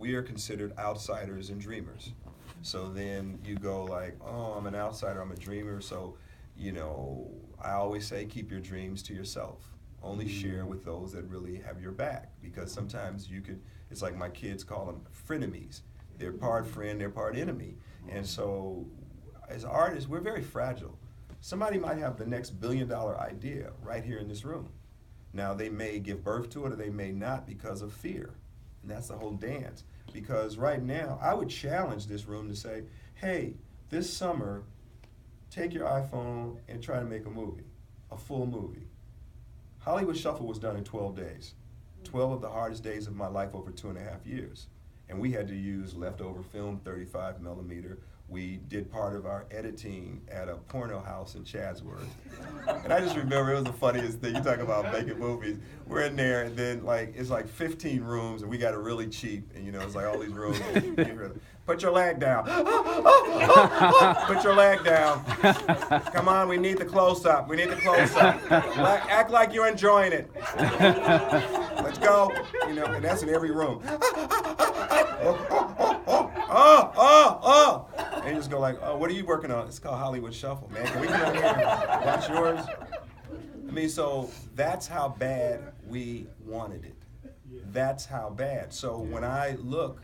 we are considered outsiders and dreamers. So then you go like, oh, I'm an outsider, I'm a dreamer. So, you know, I always say keep your dreams to yourself. Only share with those that really have your back, because sometimes you could, it's like my kids call them frenemies. They're part friend, they're part enemy. And so as artists, we're very fragile. Somebody might have the next billion-dollar idea right here in this room. Now, they may give birth to it or they may not because of fear. And that's the whole dance. Because right now, I would challenge this room to say, hey, this summer, take your iPhone and try to make a movie, a full movie. Hollywood Shuffle was done in 12 days. 12 of the hardest days of my life over 2.5 years. And we had to use leftover film, 35 millimeter. We did part of our editing at a porno house in Chatsworth. And I just remember it was the funniest thing. You talk about making movies. We're in there, and then it's like 15 rooms, and we got it really cheap. And it's like all these rooms. Put your leg down. Put your leg down. Come on, we need the close-up. We need the close-up. Act like you're enjoying it. Let's go. And that's in every room. And you just go like, oh, what are you working on? It's called Hollywood Shuffle, man. Can we come out here and watch yours? I mean, so that's how bad we wanted it. That's how bad. So when I look,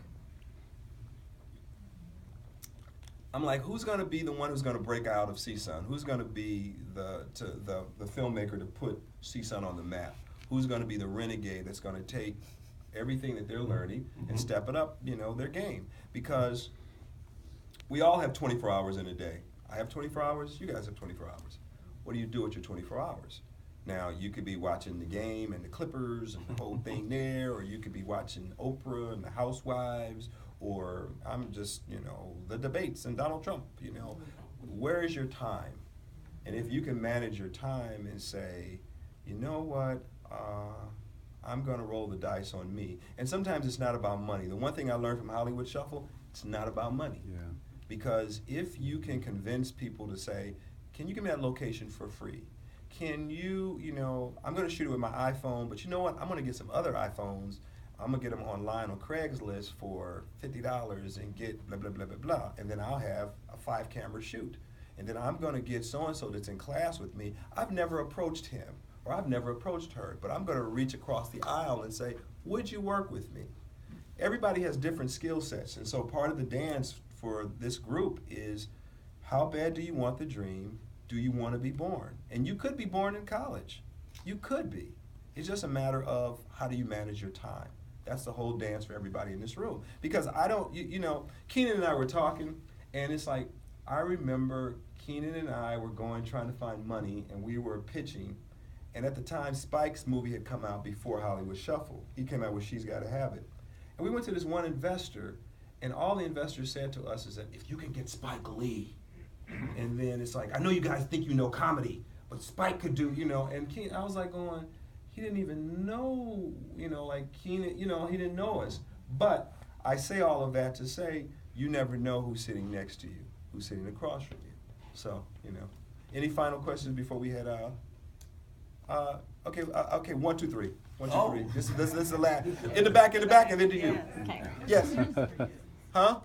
I'm like, who's going to be the one who's going to break out of CSUN? Who's going to be the filmmaker to put CSUN on the map? Who's going to be the renegade that's going to take everything that they're learning and step it up, their game? Because we all have 24 hours in a day. I have 24 hours, you guys have 24 hours. What do you do with your 24 hours? Now, you could be watching the game and the Clippers and the whole thing there, or you could be watching Oprah and the Housewives, or I'm just, the debates and Donald Trump, Where is your time? And if you can manage your time and say, you know what, I'm going to roll the dice on me. And sometimes it's not about money. The one thing I learned from Hollywood Shuffle, it's not about money. Yeah. Because if you can convince people to say, can you give me that location for free? Can you, I'm going to shoot it with my iPhone, but you know what? I'm going to get some other iPhones. I'm going to get them online on Craigslist for $50 and get blah, blah, blah, blah, blah. And then I'll have a 5-camera shoot. And then I'm going to get so-and-so that's in class with me. I've never approached him, or I've never approached her, but I'm going to reach across the aisle and say, would you work with me? Everybody has different skill sets. And so part of the dance for this group is, how bad do you want the dream? Do you want to be born? And you could be born in college. You could be. It's just a matter of how do you manage your time. That's the whole dance for everybody in this room. Because I don't, Keenan and I were talking, and it's like, I remember Keenan and I were trying to find money, and we were pitching. And at the time, Spike's movie had come out before Hollywood Shuffle. He came out with She's Gotta Have It. And we went to this one investor, and all the investors said to us is that if you can get Spike Lee, and then it's like, I know you guys think you know comedy, but Spike could do, and Keenan, I was like going, he didn't even know, Keenan, he didn't know us. But I say all of that to say, you never know who's sitting next to you, who's sitting across from you. So, any final questions before we head out? Okay, 1, 2, 3. 1, 2, 3. This is the last. In the back, and then to you. Okay. Yes. Huh?